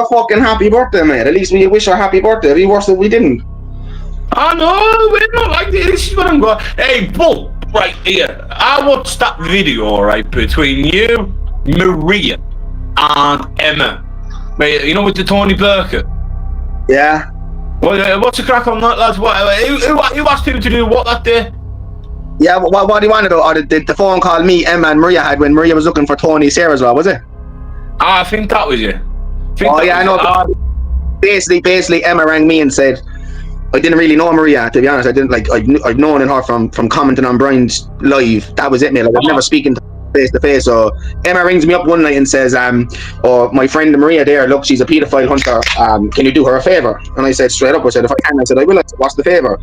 fucking happy birthday, mate. At least we wish her happy birthday. It'd be worse if we didn't. I know, we're not like this. This is what I'm going. Hey, Bull, right here. I watched that video, right, between you, Maria, and Emma. Wait, you know, with the Tony Birkett? Yeah. What's the crack on that, lads? Who asked him to do what that day? Yeah, what do you want to do? Or the phone call me, Emma, and Maria had when Maria was looking for Tony Sarah as well, was it? I think that was you. I know. Basically, Emma rang me and said, I didn't really know Maria, to be honest. I didn't like. I'd known her from commenting on Brian's live. That was it, mate. Like, I was never speaking to her face to face. So Emma rings me up one night and says, "Oh, my friend Maria there. Look, she's a paedophile hunter. Can you do her a favor?" And I said straight up, I said, "If I can," I said, "I will." I said, "What's the favor?"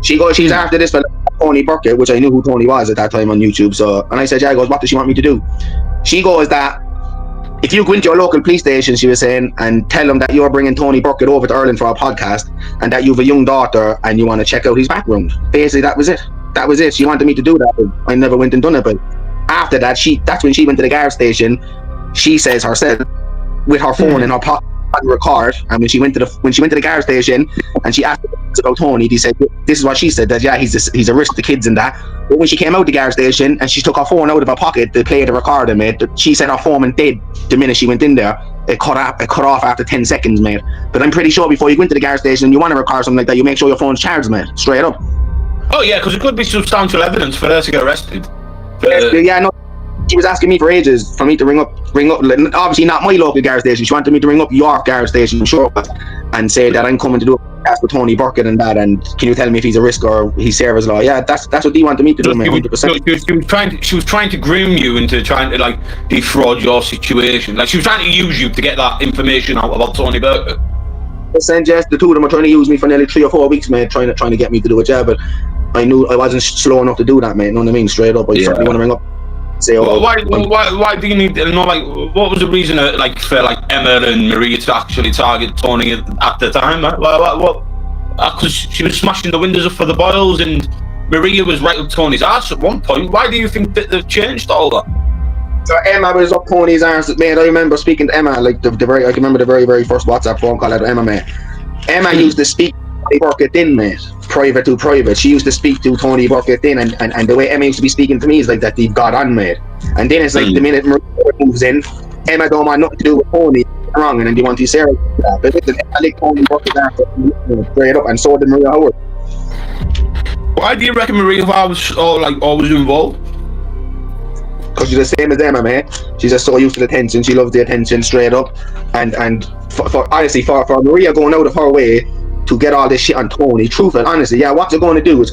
She goes, "She's after this fella, Tony Birkett," which I knew who Tony was at that time on YouTube. So, and I said, "Yeah." I goes, "What does she want me to do?" She goes that, if you go into your local police station, she was saying, and tell them that you're bringing Tony Birkett over to Ireland for a podcast and that you have a young daughter and you want to check out his background. Basically, that was it. She wanted me to do that, but I never went and done it. But after that, that's when she went to the gas station. She says herself, with her phone in her pocket, record. And when she went to the gas station and she asked about Tony, he said, this is what she said, that yeah, he's a risk to kids and that. But when she came out the gas station and she took her phone out of her pocket to play the recorder, mate, she said her phone went dead the minute she went in there. It cut off after 10 seconds, mate. But I'm pretty sure before you go into the gas station and you want to record something like that, you make sure your phone's charged, mate. Straight up. Oh yeah, because it could be substantial evidence for her to get arrested. Yeah, no. She was asking me for ages for me to ring up. Obviously not my local gas station. She wanted me to ring up York gas station, sure, and say that I'm coming to do a podcast with Tony Birkett and that. And can you tell me if he's a risk or he's Sarah's law? Yeah, that's what they wanted me to do, mate. 100%. She was trying to groom you into trying to like defraud your situation. Like she was trying to use you to get that information out about Tony Birkett. Yes, the two of them were trying to use me for nearly 3 or 4 weeks, mate, trying to get me to do a job. But I knew I wasn't slow enough to do that, mate. You know what I mean? Straight up, I certainly want to ring up. Say, why do you need to know, like, what was the reason for Emma and Maria to actually target Tony at the time? What? Because she was smashing the windows up for the boils and Maria was right up Tony's ass at one point. Why do you think that they've changed all that? So Emma was up Tony's ass, mate. I remember speaking to Emma, like I can remember the very, very first WhatsApp phone call out of Emma, mate. Emma used to speak to Tony Birkett in, mate, private to private. She used to speak to Tony Birkett in, and the way Emma used to be speaking to me is like that they've got on, mate. And then it's like the minute Maria moves in, Emma don't want nothing to do with Tony, wrong, and then they want to Sarah. But listen, Emma like Tony Birkett after straight up, and so did Maria Howard. Why do you reckon Maria was always involved? Because she's the same as Emma, mate. She's just so used to the attention. She loves the attention straight up. And for honestly, for Maria going out of her way to get all this shit on Tony, truthful, honestly, yeah, what's it going to do? It's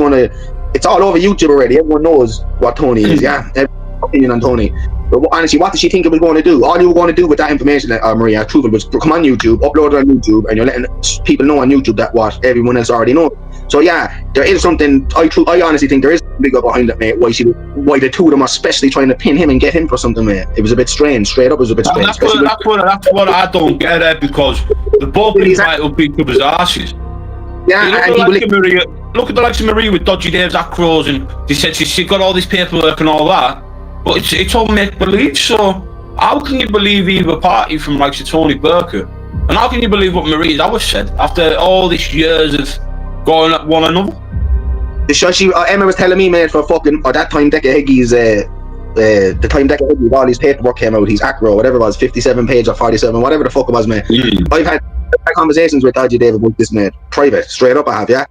all over YouTube already. Everyone knows what Tony is, yeah. Everyone's opinion on Tony. But honestly, what did she think it was going to do? All you were going to do with that information, Maria, truthful, was come on YouTube, upload it on YouTube, and you're letting people know on YouTube that what everyone else already knows. So yeah, there is something. I honestly think there is something bigger behind it, mate. Why the two of them are especially trying to pin him and get him for something, mate. It was a bit strange. Straight up, it was a bit strange. That's what I don't get it, because the both been right up each other's asses. Yeah, look at the likes of Maria with Dodgy Dave's acros, and they said she got all this paperwork and all that, but it's all make believe. So how can you believe either party from likes of Tony Birkett, and how can you believe what Maria Howard said after all these years of going at one another? Emma was telling me, mate, for fucking that time Decca Higgy's the time Decca Higgy's all his paperwork came out, his acro, whatever it was, 57 page or 47, whatever the fuck it was, mate. I've had conversations with Dodgy Dave about this, mate, private, straight up I have, yeah.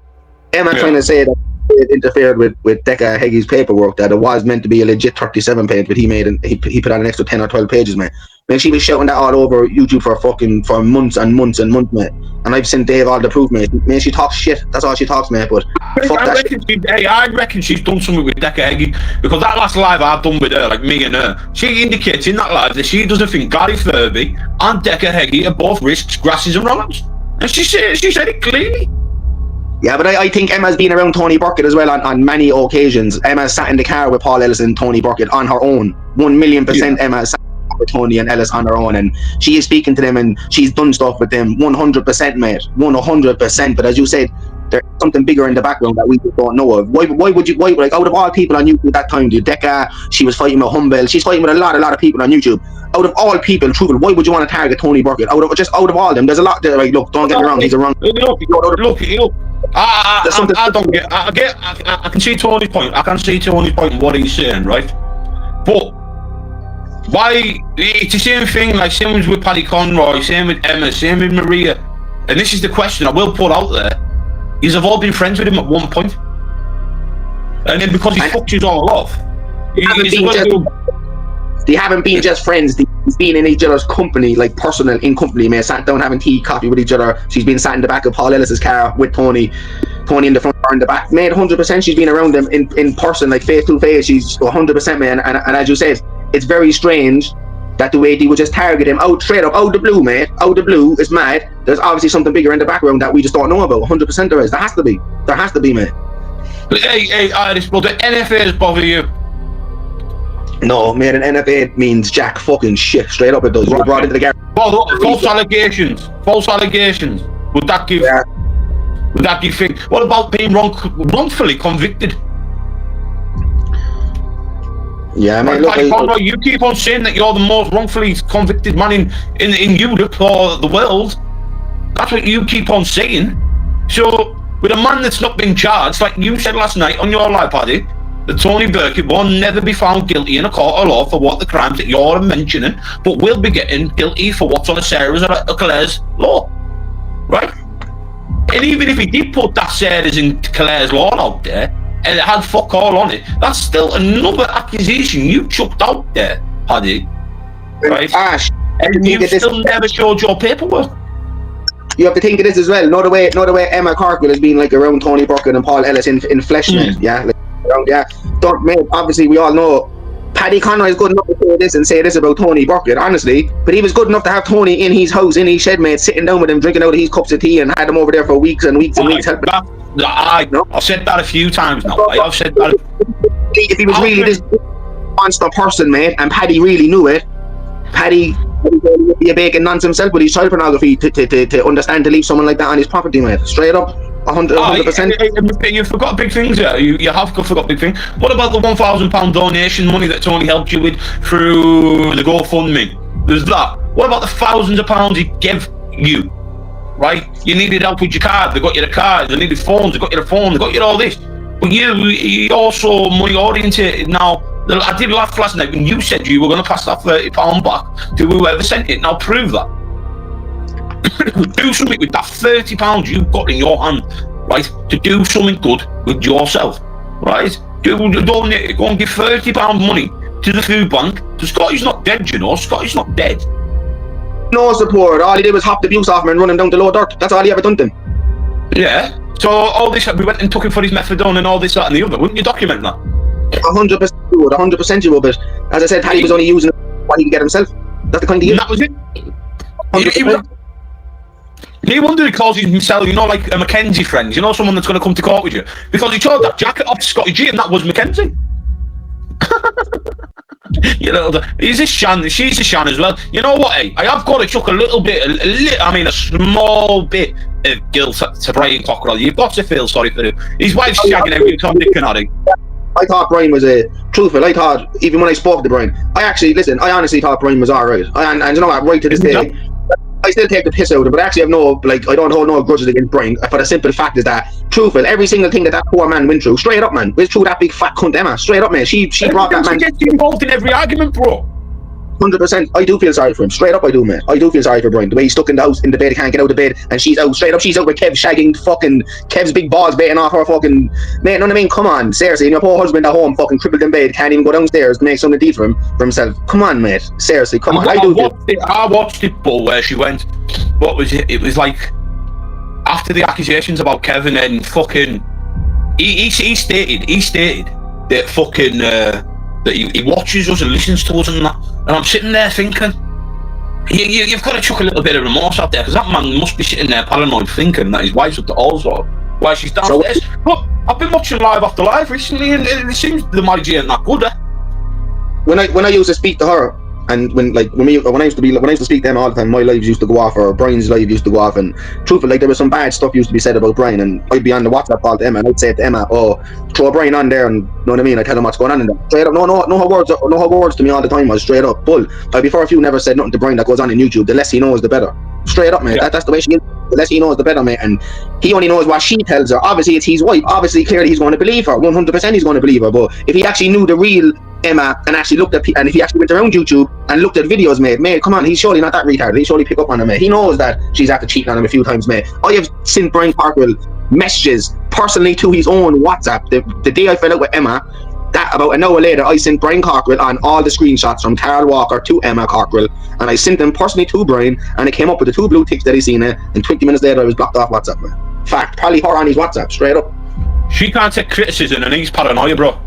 Emma trying to say that it interfered with Decca Higgy's paperwork, that it was meant to be a legit 37 page, but he put on an extra 10 or 12 pages, mate. Man, she was shouting that all over YouTube for months and months and months, mate. And I've sent Dave all the proof, mate. Man, she talks shit. That's all she talks, mate. But I reckon she's done something with Decca Heggie, because that last live I've done with her, like me and her, she indicates in that live that she doesn't think Gary Furby and Decca Heggie are both risks, grasses and wrongs. And she said it clearly. Yeah, but I think Emma's been around Tony Birkett as well on many occasions. Emma sat in the car with Paul Ellis and Tony Birkett on her own. 1,000,000% Emma sat with Tony and Ellis on her own, and she is speaking to them and she's done stuff with them 100%, mate. 100%. But as you said, there's something bigger in the background that we just don't know of. Why would you, like, out of all people on YouTube at that time, the Decca, she was fighting with Humble, she's fighting with a lot of people on YouTube. Out of all people, truthfully, why would you want to target Tony Birkett? Out of all of them, there's a lot there. Like, look, don't get me wrong, he's a wrong. Look. I don't get. I can see Tony's point. I can see Tony's point in what he's saying, right? But why? It's the same thing. Like, same with Paddy Conroy, same with Emma, same with Maria. And this is the question I will put out there: is have all been friends with him at one point, and then because he fucks you all off, they haven't been just friends. They've been in each other's company, like personal in company, man. Sat down having tea, coffee with each other. She's been sat in the back of Paul Ellis's car with Tony in the front or in the back. Man, 100% she's been around them in person, like face to face. She's 100%, man. And as you said, it's very strange that the way they would just target him out straight up, out the blue, mate. Out the blue is mad. There's obviously something bigger in the background that we just don't know about. 100% there is. There has to be. There has to be, mate. But hey, Irish, will the NFAs bother you? No, man, an NFA means jack fucking shit. Straight up it does. You're brought into the garage. False allegations. Would that give... Yeah. Would that give thing? What about being wrongfully convicted? Yeah, man. Look, you keep on saying that you're the most wrongfully convicted man in Europe or the world. That's what you keep on saying. So, with a man that's not been charged, like you said last night on your live, Paddy, that Tony Birkett will never be found guilty in a court of law for what the crimes that you're mentioning, but will be getting guilty for what's on a Sarah's or a Claire's law, right? And even if he did put that Sarah's and Claire's law out there, and it had fuck all on it, that's still another accusation you chucked out there, Paddy, right? Ash, and you still never showed your paperwork. You have to think of this as well. Know the way Emma Cargill has been like around Tony Birkett and Paul Ellis in flesh, man. Yeah. Obviously we all know Paddy Conroy is good enough to say this about Tony Birkett, honestly, but he was good enough to have Tony in his house, in his shed, mate, sitting down with him, drinking out of his cups of tea, and had him over there for weeks and weeks and weeks. I've said that a few times now. I've said that. If he was really this monster person, mate, and Paddy really knew it, Paddy would be a bacon nonce himself with his child pornography to understand to leave someone like that on his property, mate. Straight up. 100%. You forgot big things there. You have forgot big things. What about the £1,000 donation money that Tony helped you with through the GoFundMe? There's that. What about the thousands of pounds he gave you? Right? You needed help with your card. They got you the card. They needed phones. They got you the phone. They got you all this. But you're also money oriented now. I did laugh last night when you said you were going to pass that £30 back to whoever sent it. Now prove that. Do something with that £30 you've got in your hand, right? To do something good with yourself, right? Don't go and give £30 money to the food bank. So Scotty's not dead, you know. Scotty's not dead. No support. All he did was hop the abuse off him and run him down to low dirt. That's all he ever done to him. Yeah. So all this, we went and took him for his methadone and all this, that, and the other. Wouldn't you document that? 100% you would. 100% you would. But as I said, Paddy was only using it what he could get himself. That's the kind of. That was it. He wondered he calls himself, you know, like a Mackenzie friend, you know, someone that's going to come to court with you. Because he told that jacket off to Scotty G and that was Mackenzie. You know, he's a shan, she's a shan as well. You know what, I have got to chuck a little bit, a small bit of guilt to Brian Cockrell. You've got to feel sorry for him. His wife's shagging every Tom, Dick and Harry. I thought Brian was truthful. I thought, even when I spoke to Brian, I honestly thought Brian was alright. And you know what, right to this day, I still take the piss out of him, but actually I don't hold no grudges against Brian. For the simple fact is that, truthful, every single thing that poor man went through, straight up, man, went through that big fat cunt Emma, straight up, man. She brought that man. She gets involved in every argument, bro. 100%. I do feel sorry for him. Straight up, I do, man. I do feel sorry for Brian. The way he's stuck in the house, in the bed, he can't get out of bed, and she's out. Straight up, she's out with Kev shagging fucking Kev's big balls baiting off her fucking. Man, you know what I mean? Come on, seriously. And your poor husband at home, fucking crippled in bed, can't even go downstairs to make something to eat for himself. Come on, mate. Seriously, come on. I watched it, but where she went. What was it? It was like after the accusations about Kevin and fucking. He stated that fucking. That he watches us and listens to us and that, and I'm sitting there thinking, you've got to chuck a little bit of remorse out there, because that man must be sitting there paranoid thinking that his wife's up to all sort while she's downstairs. But I've been watching Live After Live recently, and it seems the marriage ain't that good. When I used to speak to her, And when I used to speak to them all the time, my lives used to go off, or Brian's live used to go off, and truthfully, like, there was some bad stuff used to be said about Brian, and I'd be on the WhatsApp call to Emma, and I'd say to Emma, "Oh, throw Brian on there," and you know what I mean? I tell him what's going on in there. Straight up, no her words to me all the time was straight up, "Bull." Before a few never said nothing to Brian that goes on in YouTube. The less he knows, the better. Straight up, mate. Yeah. That's the way she is. The less he knows, the better, mate. And he only knows what she tells her. Obviously, it's his wife. Obviously, clearly, he's going to believe her. 100% he's going to believe her. But if he actually knew the real Emma and actually looked at, and if he actually went around YouTube and looked at videos, mate, come on, he's surely not that retarded. He surely pick up on her, mate. He knows that she's after cheating on him a few times, mate. I have sent Brian Parkwell messages personally to his own WhatsApp. The day I fell out with Emma, that about an hour later, I sent Brian Cockrell on all the screenshots from Carl Walker to Emma Cockrell, and I sent them personally to Brian, and it came up with the 2 blue ticks that he seen it, and 20 minutes later I was blocked off WhatsApp, man. Fact, probably her on his WhatsApp, straight up. She can't take criticism, and he's paranoia, bro.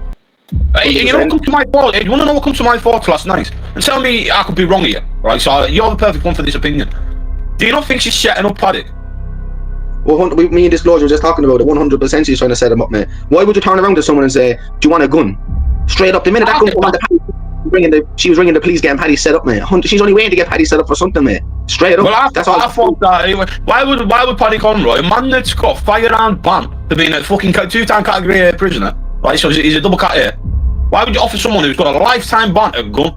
You know what comes to my fault? You want to know what comes to my thoughts last night? And tell me I could be wrong here, right? So you're the perfect one for this opinion. Do you not think she's setting up Paddy? Well, me and Disclosure were just talking about it. 100% she's trying to set him up, mate. Why would you turn around to someone and say, "Do you want a gun?" Straight up, the minute that gun came on the Paddy, she was ringing the police, getting Paddy set up, mate. She's only waiting to get Paddy set up for something, mate. Straight up. Well, that's all. I thought that anyway. Why would Paddy Conroy, a man that's got a firearm ban for being a fucking 2-time category A prisoner, right? So he's a double cat A. Why would you offer someone who's got a lifetime ban a gun?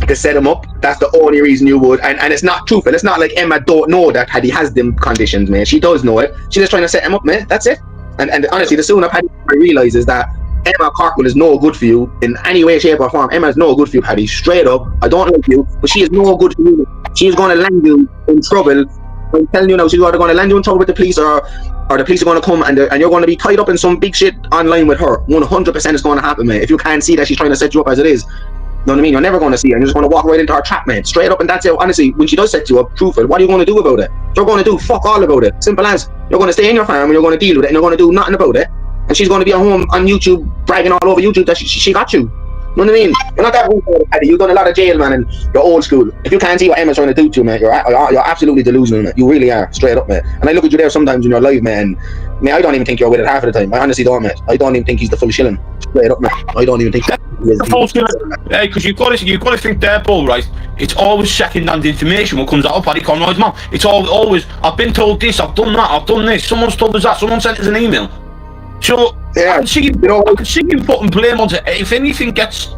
To set him up, that's the only reason you would, and it's not truthful. It's not like Emma don't know that Paddy has them conditions, man. She does know it. She's just trying to set him up, man. That's it. And honestly, the sooner Paddy realizes that Emma Cockrell is no good for you in any way, shape, or form. Emma is no good for you, Paddy. Straight up, I don't like you, but she is no good for you. She is going to land you in trouble. I'm telling you now, she's either going to land you in trouble with the police, or the police are going to come and you're going to be tied up in some big shit online with her. 100% is going to happen, mate. If you can't see that she's trying to set you up as it is. You know what I mean? You're never going to see it. You're just going to walk right into her trap, mate. Straight up, and that's it. Honestly, when she does set you up, truthful, what are you going to do about it? You're going to do fuck all about it. Simple as. You're going to stay in your farm and you're going to deal with it, and you're going to do nothing about it. And she's going to be at home on YouTube, bragging all over YouTube that she got you. You know what I mean? You're not that rude, Paddy. You've done a lot of jail, man, and you're old school. If you can't see what Emma's trying to do to you, mate, you're absolutely delusional, mate. You really are, straight up, mate. And I look at you there sometimes in your life, man. And, mate, I don't even think you're with it half of the time. I honestly don't, mate. I don't even think he's the full shilling. Straight up, mate. I don't even think the full shilling. Hey, because you've got to think there, Paul, right? It's always second-hand information what comes out of Paddy Conroy's mouth. It's always, I've been told this, I've done that, I've done this, someone's told us that, someone sent us an email. So, yeah, I can see you putting blame on it. If anything gets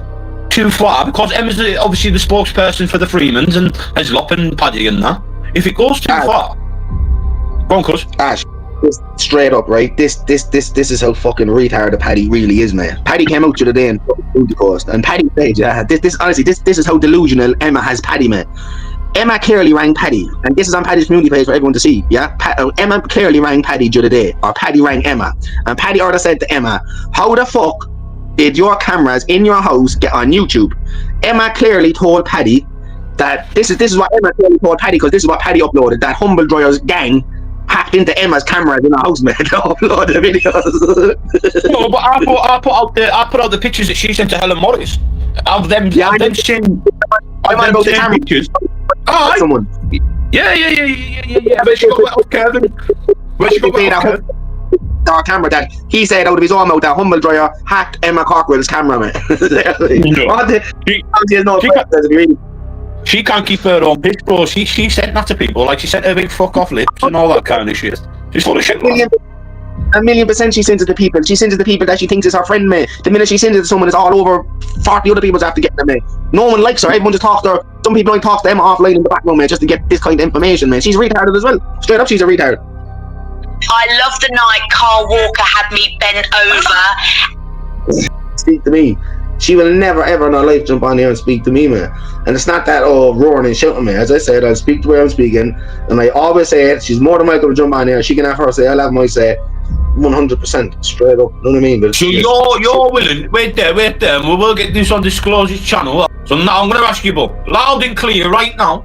too far, because Emma's obviously the spokesperson for the Freemans and Heslop and Paddy and that. If it goes too far, go on, cuz. Ash, straight up, right? This is how fucking retarded Paddy really is, man. Paddy came out to the day and food the coast, and Paddy said, "Yeah, this honestly, this is how delusional Emma has Paddy, man." Emma clearly rang Paddy, and this is on Paddy's community page for everyone to see. Yeah, Emma clearly rang Paddy the other day, or Paddy rang Emma, and Paddy order said to Emma, "How the fuck did your cameras in your house get on YouTube?" Emma clearly told Paddy that this is what Emma clearly told Paddy, because this is what Paddy uploaded, that Humble Dryer's gang hacked into Emma's cameras in her house, man, to upload the videos. No, but I put out the pictures that she sent to Helen Morris of them. Yeah, of them seeing. I'm on about the camera pictures. Oh, someone. Yeah. Where she got Kevin? Where she got our camera that he said out of his own mouth that Humble Dryer hacked Emma Cockrell's camera, man. She can't keep her own pitch, bro. She sent that to people, like she sent her big fuck off lips and all that kind of shit. She's full of shit. 1,000,000% she sends it to people. She sends it to people that she thinks is her friend, mate. The minute she sends it to someone, it's all over 40 other people have to get them, mate. No one likes her. Everyone just talks to her. Some people only talk to Emma offline in the background, mate, just to get this kind of information, man. She's retarded as well. Straight up, she's a retard. I love the night Carl Walker had me bent over. Speak to me. She will never ever in her life jump on here and speak to me, man. And it's not that roaring and shouting, man. As I said, I'll speak to where I'm speaking, and I always say it. She's more than welcome to jump on here. She can have her say. I'll have my say. 100% straight up. You know what I mean? But so you're willing? Wait there. And we will get this on Disclosure's channel. So now I'm going to ask you, both, loud and clear, right now.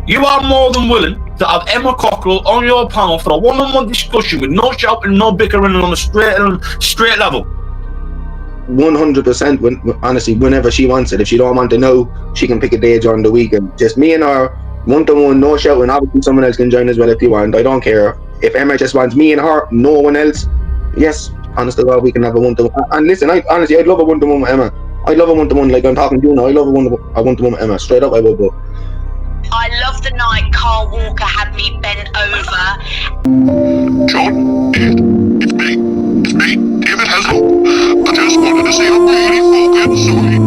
You are more than willing to have Emma Cockrell on your panel for a one-on-one discussion with no shouting, no bickering, on a straight level. 100%. Honestly, whenever she wants it. If she don't want to know, she can pick a day during the weekend. Just me and her, one-to-one, no shouting. Obviously, someone else can join as well if you want. I don't care. If Emma just wants me and her, no one else, yes, honestly, well, we can have a one-to-one. And listen, I'd love a one-to-one with Emma. I love a one-to-one, like I'm talking to you now. I love a one-to-one with Emma. Straight up, I will. But I love the night Carl Walker had me bent over. John, it's me, David Haslam. I just wanted to say I'm really fucking sorry.